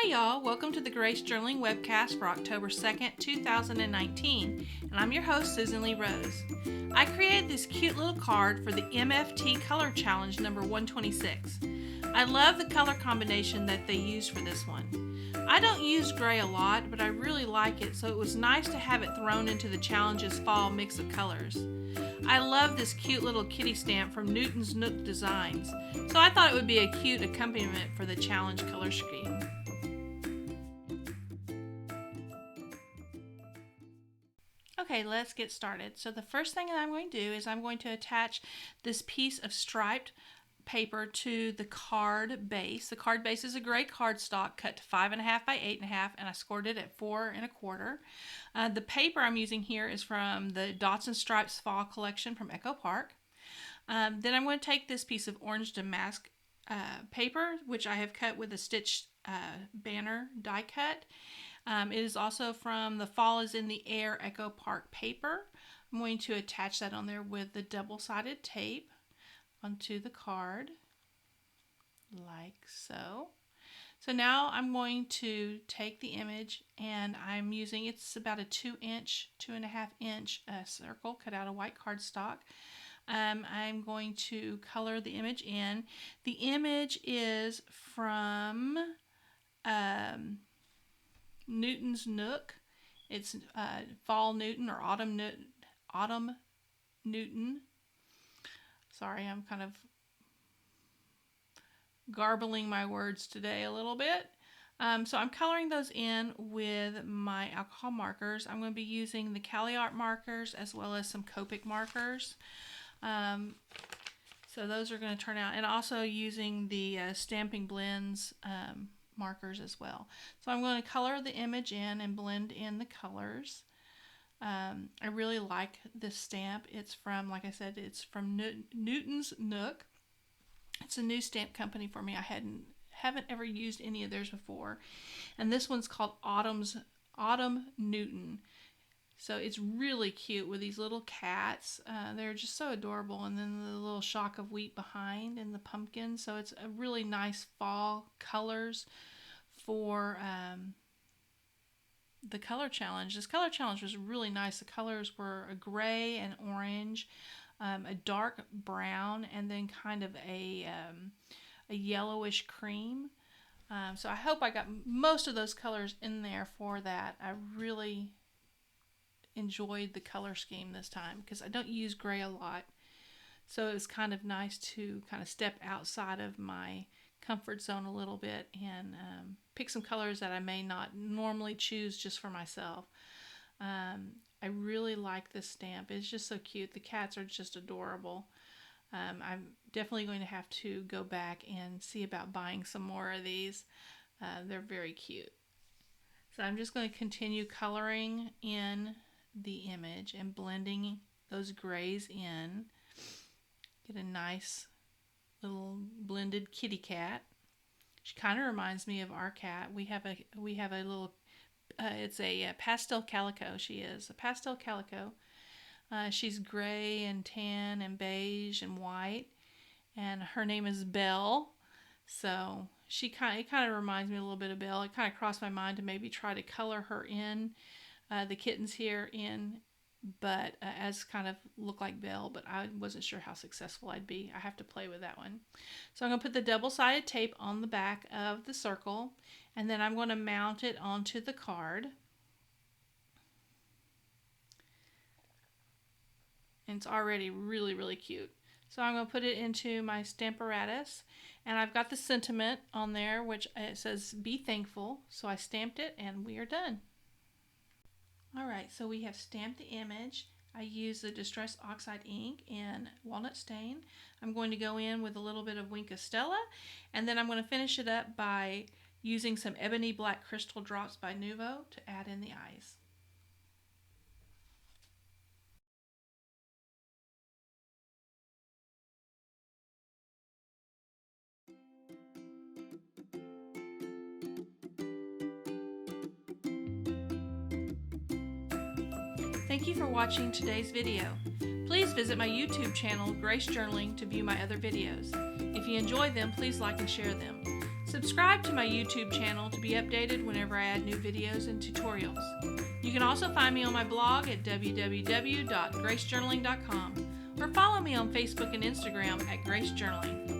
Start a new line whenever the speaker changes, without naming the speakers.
Hi y'all, welcome to the Grace Journaling webcast for October 2nd, 2019, and I'm your host Susan Lee Rose. I created this cute little card for the MFT Color Challenge number 126. I love the color combination that they used for this one. I don't use gray a lot, but I really like it, so it was nice to have it thrown into the challenge's fall mix of colors. I love this cute little kitty stamp from Newton's Nook Designs, so I thought it would be a cute accompaniment for the challenge color scheme. Okay, let's get started. So the first thing that I'm going to do is I'm going to attach this piece of striped paper to the card base. The card base is a gray cardstock cut to 5.5 by 8.5, and I scored it at 4.25. The paper I'm using here is from the Dots and Stripes Fall Collection from Echo Park. Then I'm going to take this piece of orange damask paper, which I have cut with a stitched banner die cut. It is also from the Fall is in the Air Echo Park paper. I'm going to attach that on there with the double-sided tape onto the card, like so. So now I'm going to take the image, and I'm using, it's about a 2.5 inch circle cut out of white cardstock. I'm going to color the image in. The image is from Newton's Nook. It's Fall Newton or Autumn Newton. Sorry, I'm kind of garbling my words today a little bit. So I'm coloring those in with my alcohol markers. I'm going to be using the Caliart markers as well as some Copic markers. So those are going to turn out, and also using the Stampin' Blends markers as well. So I'm going to color the image in and blend in the colors. I really like this stamp. It's from, like I said, it's from Newton's Nook. It's a new stamp company for me. I haven't ever used any of theirs before, and this one's called Autumn Newton. So it's really cute with these little cats. They're just so adorable, and then the little shock of wheat behind and the pumpkin. So it's a really nice fall colors for the color challenge. This color challenge was really nice. The colors were a gray and orange, a dark brown, and then kind of a yellowish cream. So I hope I got most of those colors in there for that. I really enjoyed the color scheme this time because I don't use gray a lot. So it was kind of nice to kind of step outside of my comfort zone a little bit and pick some colors that I may not normally choose just for myself. I really like this stamp. It's just so cute. The cats are just adorable. I'm definitely going to have to go back and see about buying some more of these. They're very cute. So I'm just going to continue coloring in the image and blending those grays in. Get a nice little blended kitty cat. She kind of reminds me of our cat. We have a little it's a pastel calico. She is a pastel calico. She's gray and tan and beige and white, and her name is Belle. So it kind of reminds me a little bit of Belle. It kind of crossed my mind to maybe try to color her in, the kittens here in, but as kind of look like Belle, but I wasn't sure how successful I'd be. I have to play with that one. So I'm going to put the double-sided tape on the back of the circle, and then I'm going to mount it onto the card. And it's already really, really cute. So I'm going to put it into my Stamparatus, and I've got the sentiment on there, which it says, "Be thankful." So I stamped it, and we are done. Alright, so we have stamped the image. I used the Distress Oxide ink in Walnut Stain. I'm going to go in with a little bit of Wink of Stella, and then I'm going to finish it up by using some Ebony Black Crystal Drops by Nuvo to add in the eyes. Thank you for watching today's video. Please visit my YouTube channel, Grace Journaling, to view my other videos. If you enjoy them, please like and share them. Subscribe to my YouTube channel to be updated whenever I add new videos and tutorials. You can also find me on my blog at www.gracejournaling.com or follow me on Facebook and Instagram at Grace Journaling.